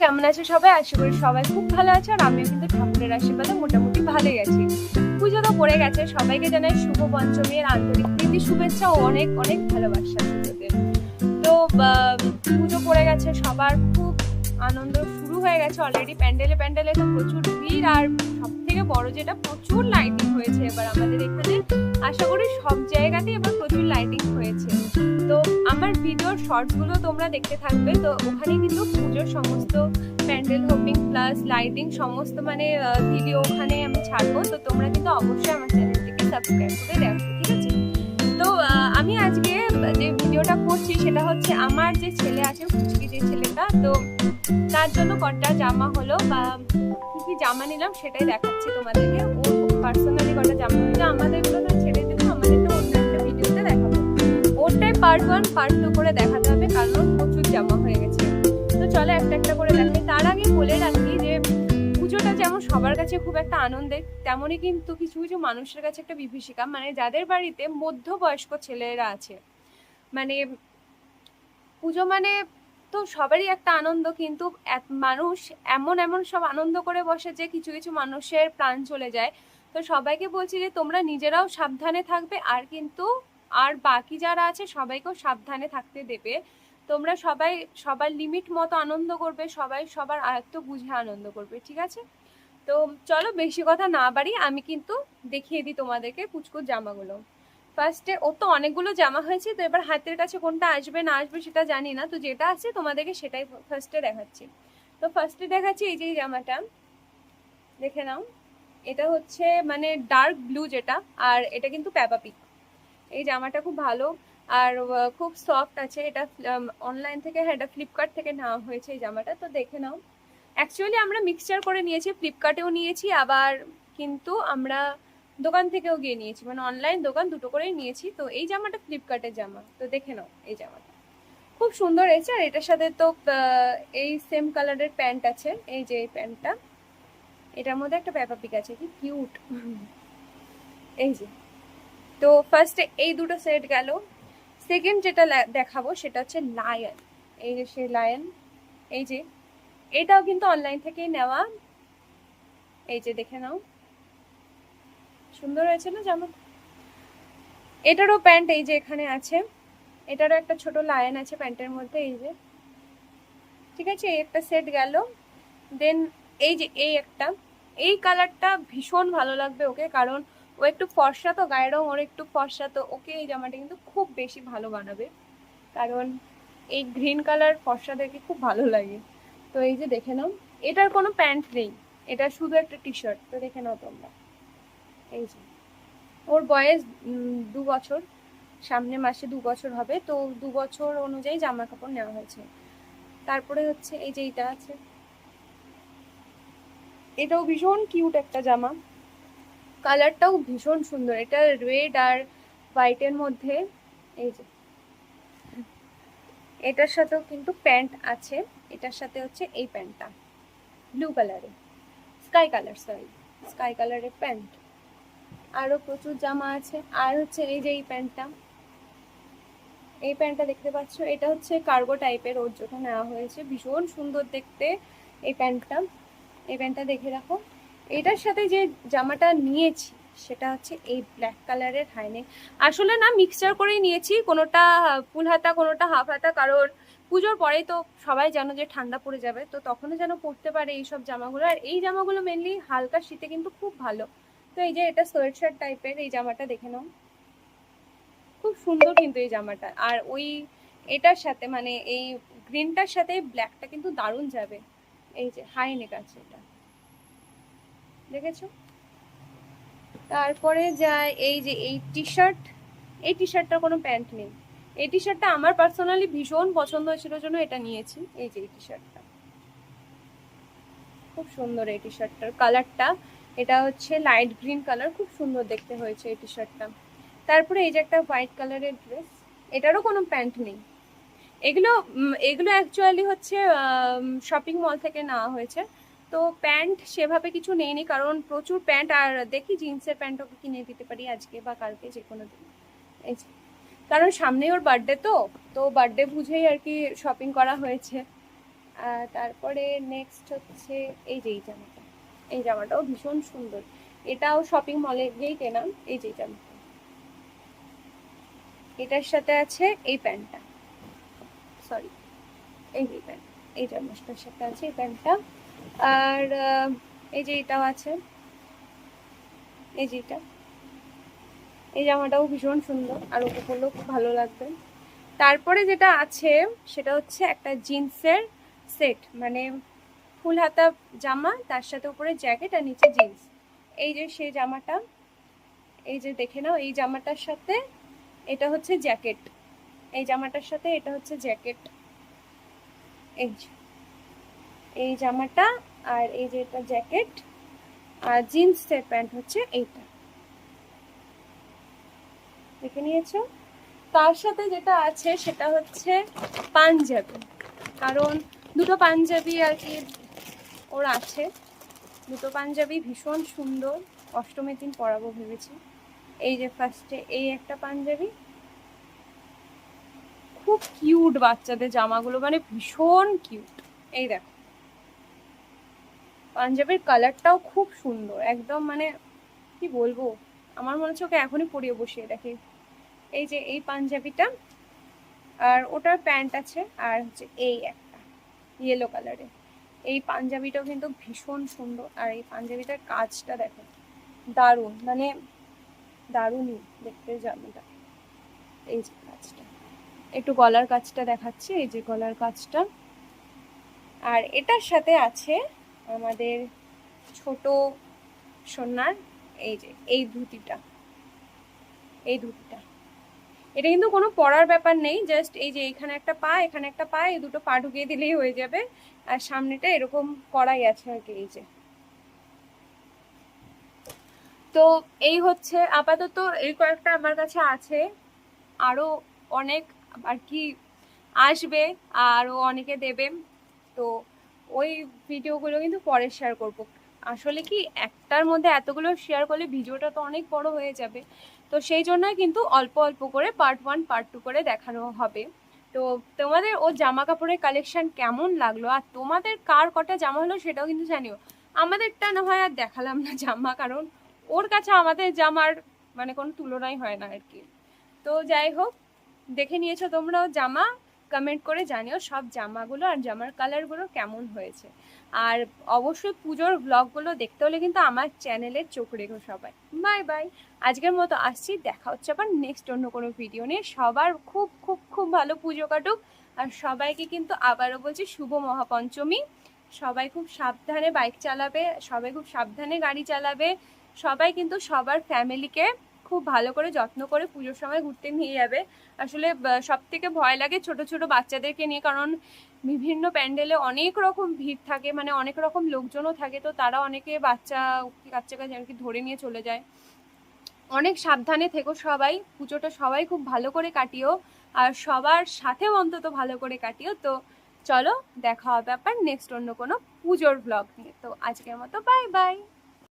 কেমন আছে সবাই? আশা করি সবাই খুব ভালো আছে, আর আমিও কিন্তু ঠাকুরের আশীর্বাদে মোটামুটি ভালোই আছি। পুজো তো পড়ে গেছে, সবাইকে জানাই শুভ পঞ্চমীর আন্তরিক প্রীতি শুভেচ্ছা ও অনেক অনেক ভালোবাসা পুজোতে। তো পুজো পড়ে গেছে, সবার খুব আনন্দ শুরু হয়ে গেছে অলরেডি। প্যান্ডেলে প্যান্ডেলে তো প্রচুর ভিড়, আর সব থেকে বড় যেটা, প্রচুর লাইটিং হয়েছে এবার আমাদের এখানে। আশা করি সব জায়গাতেই এবার প্রচুর লাইটিং হয়েছে। তো আমার ভিডিওর শর্টসগুলো তোমরা দেখতে থাকবে, তো ওখানে কিন্তু পুজোর সমস্ত প্যান্ডেল হোপিং প্লাস লাইটিং সমস্ত মানে ভিডিও ওখানে আমি ছাড়বো। তো তোমরা কিন্তু অবশ্যই আমার চ্যানেলটিকে সাবস্ক্রাইব করে দেখো, ঠিক আছে? তো আমি আজকে যে ভিডিওটা করছি সেটা হচ্ছে আমার যে ছেলে আছে, কুচকি যে ছেলেটা, তো তার জন্য কটা জামা হলো বা কি কি জামা নিলাম সেটাই দেখাচ্ছি তোমাদেরকে। ওর পার্সোনালি কটা জামা হলো, আমাদেরগুলো না ছেড়ে দেবো, আমাদেরটা অন্য একটা ভিডিওতে দেখাবো। ওরটাই পার্ট 1 পার্ট 2 করে দেখাতে হবে, কারণ প্রচুর জামা হয়ে গেছে। তো চলো একটা একটা করে দেখাই। তার আগে বলে রাখি যে পুজোটা যেমন সবার কাছে খুব একটা আনন্দের, তেমনই কিন্তু কিছু কিছু মানুষের কাছে একটা বিভীষিকা। মানে যাদের বাড়িতে মধ্যবয়স্ক ছেলেরা আছে, মানে পুজো মানে তো সবারই একটা আনন্দ, কিন্তু মানুষ এমন এমন সব আনন্দ করে বসে যে কিছু কিছু মানুষের প্রাণ চলে যায়। তো সবাইকে বলছি যে তোমরা নিজেরাও সাবধানে থাকবে, আর কিন্তু আর বাকি যারা আছে সবাইকেও সাবধানে থাকতে দেবে। তোমরা সবাই সবার লিমিট মতো আনন্দ করবে, সবাই সবার আয়ত্ত বুঝে আনন্দ করবে, ঠিক আছে? তো চলো বেশি কথা না বাড়ি, আমি কিন্তু দেখিয়ে দিই তোমাদেরকে পুচকুর জামাগুলো। ফার্স্টে ওর তো অনেকগুলো জামা হয়েছে, তো এবার হাতের কাছে কোনটা আসবে না আসবে সেটা জানি না, তো যেটা আছে তোমাদেরকে সেটাই ফার্স্টে দেখাচ্ছি। তো ফার্স্টে দেখাচ্ছি এই যে জামাটা, দেখে নাও। এটা হচ্ছে মানে ডার্ক ব্লু যেটা, আর এটা কিন্তু প্যাপা পিক। এই জামাটা খুব ভালো, আর খুব সফট আছে। এটা অনলাইন থেকে, হ্যাঁ এটা ফ্লিপকার্ট থেকে নেওয়া হয়েছে এই জামাটা, তো দেখে নাও। অ্যাকচুয়ালি আমরা মিক্সচার করে নিয়েছি, ফ্লিপকার্টেও নিয়েছি, আবার কিন্তু আমরা দোকান থেকেও গিয়ে নিয়েছি, মানে অনলাইন দোকান দুটো করেই নিয়েছি। তো এই জামাটা ফ্লিপকার্টের জামা, তো দেখে নাও এই জামাটা খুব সুন্দর হয়েছে। আর এটার সাথে তো এই সেম কালারের প্যান্ট আছে, এই যে এই প্যান্টটা, এটার মধ্যে একটা পেপা পিক আছে, কি কিউট। এই যে, তো ফার্স্টে এই দুটো সেট গেল। সেকেন্ড যেটা দেখাবো সেটা হচ্ছে লায়ন। এই যে সেই লায়ন, এই যে এটাও কিন্তু অনলাইন থেকেই নেওয়া। এই যে দেখে নাও, সুন্দর হয়েছে না জামা? এটারও প্যান্ট এই যে এখানে আছে, এটারও একটা ছোট লায়ন আছে প্যান্টের মধ্যে, এই যে, ঠিক আছে? এই একটা সেট গেল। দেন এই যে এই একটা, এই কালারটা ভীষণ ভালো লাগবে ওকে, কারণ ও একটু ফর্সা, তো গায়ের রং ওর একটু ফর্সা, তো ওকে এই জামাটা কিন্তু খুব বেশি ভালো বানাবে, কারণ এই গ্রিন কালার ফর্সাদেরকে খুব ভালো লাগে। তো এই যে দেখে নাও, এটার কোনো প্যান্ট নেই, এটা শুধু একটা টি শার্ট, তো দেখে নাও তোমরা। এই যে ওর বয়স 2 বছর, সামনে মাসে 2 বছর হবে, তো 2 বছর অনুযায়ী জামা কাপড় নেওয়া হয়েছে। তারপরে হচ্ছে এই যে এটা আছে, এটাও ভীষণ কিউট একটা জামা, কালারটাও ভীষণ সুন্দর, এটা রেড আর হোয়াইটের মধ্যে। এই যে এটার সাথেও কিন্তু প্যান্ট আছে, এটার সাথে হচ্ছে এই প্যান্টটা ব্লু কালারের, স্কাই কালার, সরি স্কাই কালারের প্যান্ট। আরো প্রচুর জামা আছে। আর হচ্ছে এই যে এই প্যান্টটা, এই প্যান্টটা দেখতে পাচ্ছ, এটা হচ্ছে কার্গো টাইপের, ওর জন্য নেওয়া হয়েছে, ভীষণ সুন্দর দেখতে এই প্যান্টটা। এই প্যান্টটা দেখে রাখো। এটার সাথে যে জামাটা নিয়েছি সেটা হচ্ছে এই ব্ল্যাক কালারের হাইনেক। আসলে না মিক্সচার করেই নিয়েছি, কোনোটা ফুল হাতা কোনোটা হাফ হাতা, কারণ পুজোর পরেই তো সবাই জানো যে ঠান্ডা পড়ে যাবে, তো তখনও যেন পড়তে পারে এইসব জামাগুলো। আর এই জামাগুলো মেনলি হালকা শীতে কিন্তু খুব ভালো। তো এই যে এটা সোয়েট শার্ট টাইপের এই জামাটা দেখে নাও, খুব সুন্দর কিন্তু এই জামাটা। আর ওই এটার সাথে মানে এই গ্রিনটার সাথে ব্ল্যাকটা কিন্তু দারুণ যাবে। এই যে হাই নেক আছে এটা, দেখেছো? তারপরে যায় এই যে এই টি শার্ট, এই টি শার্টটার কোনো প্যান্ট নেই। এই টি শার্টটা আমার পার্সোনালি ভীষণ পছন্দ হয়েছিল, জন্য এটা নিয়েছি। এই যে এই টি শার্টটা খুব সুন্দর, এই টি শার্টটার কালারটা, এটা হচ্ছে লাইট গ্রিন কালার, খুব সুন্দর দেখতে হয়েছে এই টি শার্টটা। তারপরে এই যে একটা হোয়াইট কালারের ড্রেস, এটারও কোনো প্যান্ট নেই। এগুলো এগুলো অ্যাকচুয়ালি হচ্ছে শপিং মল থেকে নেওয়া হয়েছে, তো প্যান্ট সেভাবে কিছু নেইনি, কারণ প্রচুর প্যান্ট, আর দেখি জিন্সের প্যান্ট ওকে কিনে দিতে পারি আজকে বা কালকে, যে কোনো দিন। এই যে, কারণ সামনেই ওর বার্থডে, তো তো বার্থডে বুঝেই আর কি শপিং করা হয়েছে। তারপরে নেক্সট হচ্ছে এই যে এই জামাটাও ভীষণ সুন্দর, এটাও শপিং মলে গিয়েই কেনা। এই যে জামাটা, এটার সাথে আছে এই প্যান্টটা, সরি এই যে প্যান্ট, এই জামাটার সাথে আছে এই প্যান্টটা। আর এই যে এটাও আছে, এই যে এটা, এই জামাটাও ভীষণ সুন্দর, আর ওকে পরলেও খুব ভালো লাগবে। তারপরে যেটা আছে সেটা হচ্ছে একটা জিন্সের সেট, মানে ফুল হাতা জামা, তার সাথে উপরে জ্যাকেট আর নিচে জিন্স। এই যে সেই জামাটা, এই যে দেখে নাও, এই জামাটার সাথে এটা হচ্ছে জ্যাকেট, এই জামাটার সাথে এটা হচ্ছে জ্যাকেট। এই যে এই জামাটা, আর এই যে এটা জ্যাকেট, আর জিন্সের প্যান্ট হচ্ছে এইটা, দেখে নিয়েছো। তার সাথে যেটা আছে সেটা হচ্ছে পাঞ্জাবি, কারণ দুটো পাঞ্জাবি আর কি ওর আছে, দুটো পাঞ্জাবি ভীষণ সুন্দর, অষ্টমীর দিন পরাবো ভেবেছি। এই যে ফার্স্টে এই একটা পাঞ্জাবি, খুব কিউট বাচ্চাদের জামাগুলো, মানে ভীষণ কিউট। এই দেখো পাঞ্জাবির কালারটাও খুব সুন্দর একদম, মানে কি বলবো, আমার মনে হচ্ছে ওকে এখনই পরিয়ে বসিয়ে দেখি। এই যে এই পাঞ্জাবিটা, আর ওটার প্যান্ট আছে, আর হচ্ছে এই একটা ইয়েলো কালারের এই পাঞ্জাবিটাও কিন্তু ভীষণ সুন্দর। আর এই পাঞ্জাবিটার কাজটা দেখো, দারুণ, মানে দারুণই দেখতে জামাটা। এই যে কাজটা, একটু গলার কাজটা দেখাচ্ছি, এই যে গলার কাজটা। আর এটার সাথে আছে আমাদের ছোট সোনার এই যে এই ধুতিটা, এই ধুতিটা, এটা কিন্তু কোনো পরার ব্যাপার নেই, জাস্ট এই যে এখানে একটা পা এখানে একটা পা, এই দুটো পা ঢুকিয়ে দিলেই হয়ে যাবে। আর সামনেটা এরকম করাই আছে আর কি, এই যে। তো এই হচ্ছে আপাতত এই কয়েকটা আমার কাছে আছে, আরো অনেক আর কি আসবে, আরো অনেকে দেবে। তো ওই ভিডিওগুলো কিন্তু পরে শেয়ার করব। আসলে কি একটার মধ্যে এতগুলো শেয়ার করলে ভিডিওটা তো অনেক বড় হয়ে যাবে, তো সেই জন্যই কিন্তু অল্প অল্প করে পার্ট 1 পার্ট 2 করে দেখানো হবে। তো তোমাদের ও জামা কাপড়ের কালেকশন কেমন লাগলো, আর তোমাদের কার কটা জামা হলো সেটাও কিন্তু জানিও। আমাদেরটা না হয় আর দেখালাম না জামা, কারণ ওর কাছে আমাদের জামার মানে কোনো তুলনাই হয় না আর কি। তো যাই হোক, দেখে নিয়েছো তোমরাও জামা, কমেন্ট করে জানিও সব জামাগুলো আর জামার কালারগুলো কেমন হয়েছে। আর অবশ্যই পুজোর ব্লগগুলো দেখতে হলে কিন্তু আমার চ্যানেলে চোখ রেখো সবাই। বাই বাই, আজকের মতো আসছি, দেখা হচ্ছে আবার নেক্সট অন্য কোনো ভিডিও নিয়ে। সবার খুব খুব খুব ভালো পুজো কাটুক, আর সবাইকে কিন্তু আবারও বলছি শুভ মহাপঞ্চমী। সবাই খুব সাবধানে বাইক চালাবে, সবাই খুব সাবধানে গাড়ি চালাবে, সবাই কিন্তু সবার ফ্যামিলিকে খুব ভালো করে যত্ন করে পুজোর সময় ঘুরতে নিয়ে যাবে। আসলে সব থেকে ভয় লাগে ছোট ছোট বাচ্চাদেরকে নিয়ে, কারণ বিভিন্ন প্যান্ডেলে অনেক রকম ভিড় থাকে, মানে অনেক রকম লোকজনও থাকে, তো তারা অনেকে কাচ্চাকে আর কি ধরে নিয়ে চলে যায়। অনেক সাবধানে থেকো সবাই, পুজোটা সবাই খুব ভালো করে কাটিও, আর সবার সাথেও অন্তত ভালো করে কাটিও। তো চলো দেখা হবে আবার নেক্সট অন্য কোনো পুজোর ব্লগ নিয়ে। তো আজকের মতো বাই বাই।